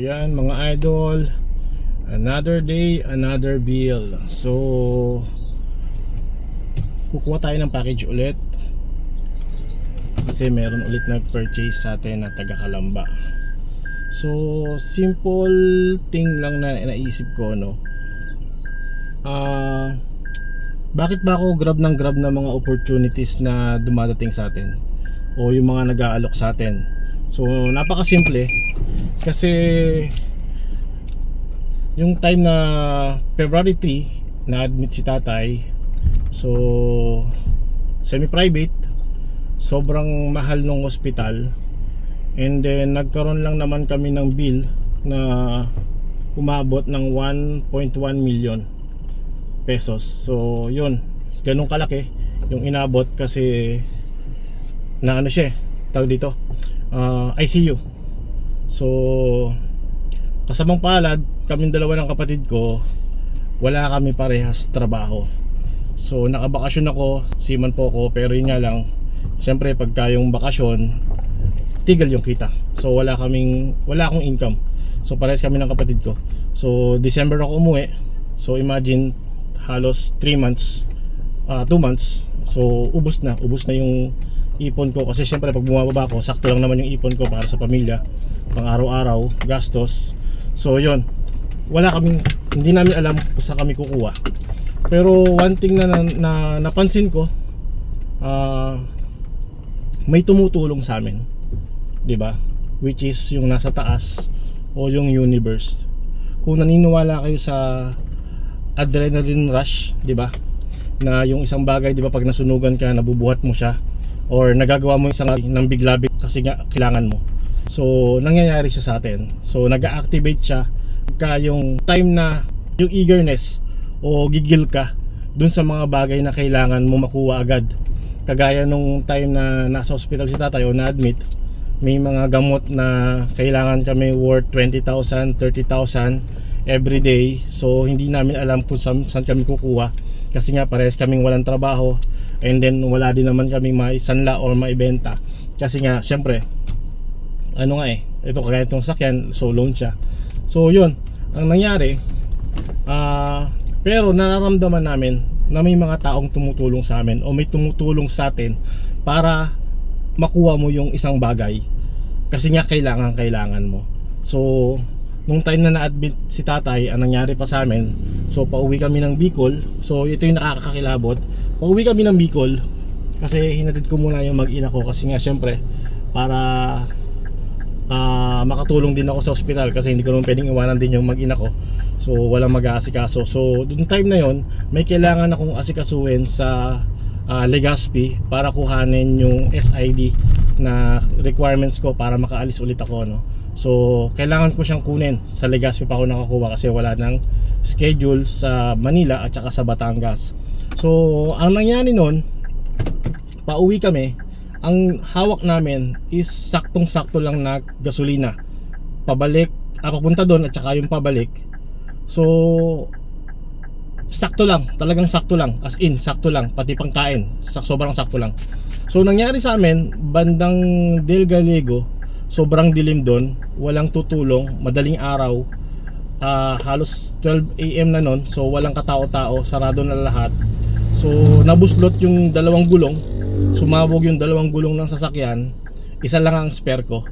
Yan mga idol, another day, another bill. So kukuha tayo ng package ulit kasi meron ulit nag-purchase sa atin na taga Kalamba. So simple thing lang na naisip ko, no. Bakit ba ako grab ng mga opportunities na dumadating sa atin o yung mga nag-aalok sa atin? So napakasimple. Kasi yung time na February 3 na-admit si tatay, so semi-private, sobrang mahal ng hospital. And then nagkaroon lang naman kami ng bill na umabot ng 1.1 million pesos. So yun, ganun kalaki yung inabot kasi na ano siya, tawag dito, ICU. So kasamang palad, kaming dalawa ng kapatid ko, wala kami parehas trabaho. So nakabakasyon ako, seaman po ako, pero yun nga lang, siyempre pagka yung bakasyon, tigil yung kita. So wala akong income. So parehas kami ng kapatid ko. So December ako umuwi. So imagine, halos 3 months, 2 months. So ubos na yung ipon ko, kasi syempre pag bumababa ako, sakto lang naman yung ipon ko para sa pamilya, pang araw-araw, gastos. So yun, hindi namin alam kung saan kami kukuha. Pero one thing na napansin ko, may tumutulong sa amin, 'di ba? Which is yung nasa taas o yung universe. Kung naniniwala kayo sa adrenaline rush, 'di ba? Na yung isang bagay, 'di ba, pag nasunugan ka, nabubuhat mo siya, or nagagawa mo isang ng bigla-bigla kasi nga kailangan mo. So nangyayari siya sa atin. So nag-activate siya ka yung time na yung eagerness o gigil ka dun sa mga bagay na kailangan mo makuha agad. Kagaya nung time na nasa hospital si tatay o na-admit, may mga gamot na kailangan kami worth 20,000, 30,000 every day. So hindi namin alam kung saan kami kukuha, kasi nga parehas kaming walang trabaho, and then wala din naman kaming maisanla or maibenta, kasi nga syempre ito kagaya itong sakyan, so loan siya. So yun ang nangyari. Pero nararamdaman namin na may mga taong tumutulong sa amin o may tumutulong sa atin para makuha mo yung isang bagay, kasi nga kailangan mo. So nung time na na-admit si tatay, ang nangyari pa sa amin, so pauwi kami ng Bicol. So ito yung nakakakilabot. Pauwi kami ng Bicol kasi hinatid ko muna yung mag-ina ko, kasi nga syempre para makatulong din ako sa ospital, kasi hindi ko naman pwedeng iwanan din yung mag-ina ko. So walang mag-aasikaso. So dun time na yon, may kailangan akong asikasuhin sa Legazpi para kuhanin yung SID na requirements ko para makaalis ulit ako, no? So kailangan ko siyang kunin sa Legazpi pa ako nakakuha, kasi wala nang schedule sa Manila at saka sa Batangas. So ang nangyari nun, pauwi kami, ang hawak namin is saktong-sakto lang na gasolina pabalik, papunta doon at saka yung pabalik. So sakto lang, talagang sakto lang, as in sakto lang, pati pangkain sobrang sakto lang. So nangyari sa amin, bandang Del Gallego, sobrang dilim doon, walang tutulong, madaling araw, halos 12 AM na nun. So walang katao-tao, sarado na lahat. So nabuslot yung dalawang gulong, sumabog yung dalawang gulong ng sasakyan, isa lang ang spare ko.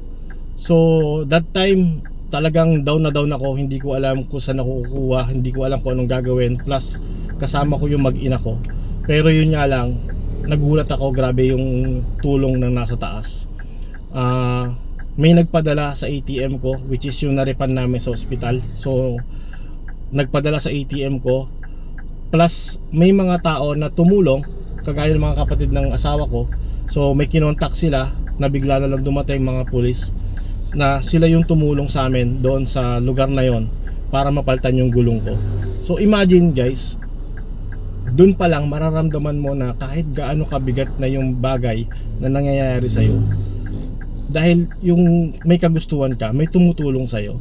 So that time talagang down na down ako, hindi ko alam kung saan ako kukuha, hindi ko alam kung anong gagawin, plus kasama ko yung mag-ina ko. Pero yun nga lang, nagulat ako, grabe yung tulong ng nasa taas. May nagpadala sa ATM ko, which is yung naripan namin sa ospital. So nagpadala sa ATM ko, plus may mga tao na tumulong, kagaya ng mga kapatid ng asawa ko. So may kinontak sila na bigla na lang dumating mga pulis, na sila yung tumulong sa amin doon sa lugar na yon para mapalitan yung gulong ko. So imagine guys, doon pa lang mararamdaman mo na kahit gaano kabigat na yung bagay na nangyayari sa'yo, dahil yung may kagustuhan ka, may tumutulong sa'yo.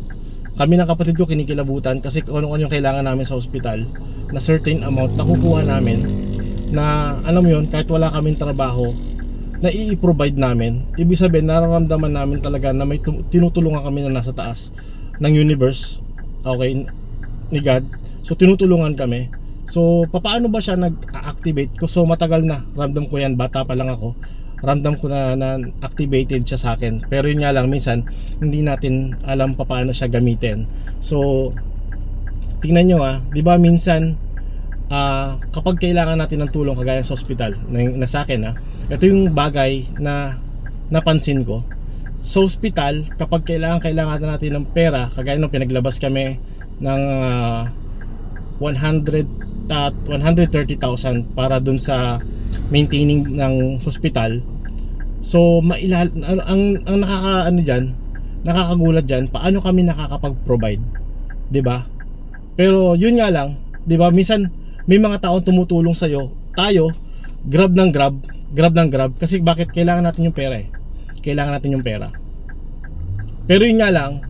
Kami ng kapatid ko kinikilabutan kasi kung ano yung kailangan namin sa ospital, na certain amount nakukuha namin, na alam mo yun, kahit wala kaming trabaho, na i-provide namin. Ibig sabihin, nararamdaman namin talaga na may tinutulungan kami na nasa taas ng universe, okay, ni God. So tinutulungan kami. So papaano ba siya nag-activate? So matagal na, ramdam ko yan, bata pa lang ako. Ramdam ko na activated siya sa akin. Pero yun nga lang, minsan hindi natin alam paano siya gamitin. So tingnan nyo di ba minsan kapag kailangan natin ng tulong kagaya sa ospital na sa akin ito yung bagay na napansin ko sa ospital. Kapag kailangan natin ng pera, kagaya nung pinaglabas kami ng 130,000 para dun sa maintaining ng hospital. So ang nakakagulat diyan, paano kami nakakapag-provide, 'di ba? Pero yun nga lang, 'di ba? Minsan may mga taong tumutulong sa iyo. Tayo grab ng grab kasi bakit kailangan natin yung pera Kailangan natin yung pera. Pero yun nga lang,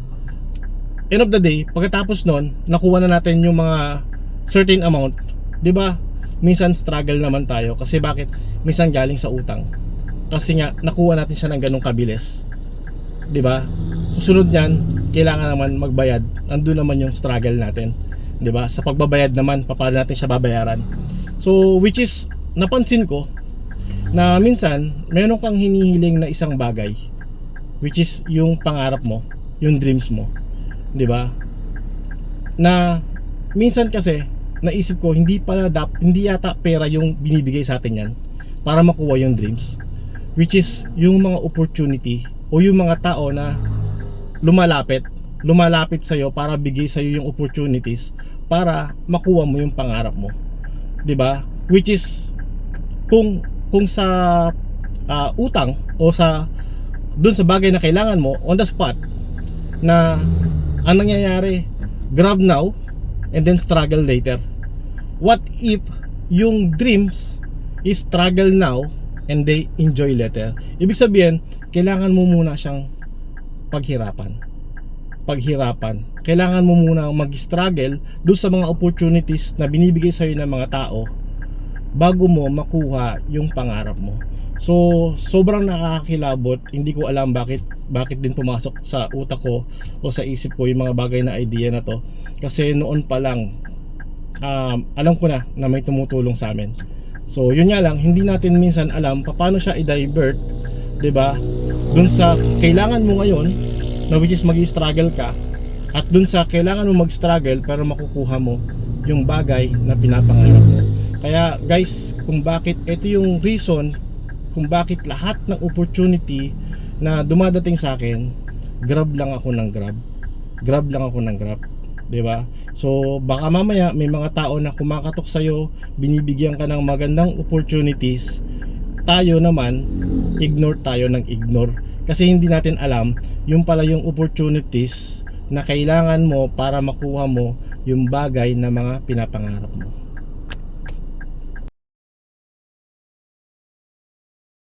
end of the day, pagkatapos nun, nakuha na natin yung mga certain amount, 'di ba? Minsan struggle naman tayo kasi bakit? Minsan galing sa utang. Kasi nga nakuha natin siya ng ganung kabilis. 'Di ba? Susunod niyan, kailangan naman magbayad. Andun naman yung struggle natin. 'Di ba? Sa pagbabayad naman, paano natin siya babayaran? So which is napansin ko na minsan meron kang hinihiling na isang bagay, which is yung pangarap mo, yung dreams mo. 'Di ba? Na minsan kasi naisip ko hindi yata pera yung binibigay sa atin yan para makuha yung dreams, which is yung mga opportunity o yung mga tao na lumalapit sa iyo para bigay sa iyo yung opportunities para makuha mo yung pangarap mo, 'di ba? Which is kung sa utang o sa dun sa bagay na kailangan mo on the spot, na ang nangyayari, grab now and then struggle later. What if yung dreams is struggle now and they enjoy later? Ibig sabihin, kailangan mo muna siyang paghirapan. Kailangan mo muna mag-struggle doon sa mga opportunities na binibigay sa'yo ng mga tao bago mo makuha yung pangarap mo. So sobrang nakakakilabot. Hindi ko alam bakit din pumasok sa utak ko o sa isip ko yung mga bagay na idea na to, kasi noon pa lang alam ko na may tumutulong sa amin. So yun nga lang, hindi natin minsan alam paano siya i-divert, 'di ba? Dun sa kailangan mo ngayon, na which is mag-struggle ka, at dun sa kailangan mo mag-struggle pero makukuha mo yung bagay na pinapangarap mo. Kaya guys, kung bakit ito yung reason kung bakit lahat ng opportunity na dumadating sa akin, grab lang ako ng grab, 'di ba? So baka mamaya may mga tao na kumakatok sa iyo, binibigyan ka ng magandang opportunities, tayo naman ignore kasi hindi natin alam yung pala yung opportunities na kailangan mo para makuha mo yung bagay na mga pinapangarap mo.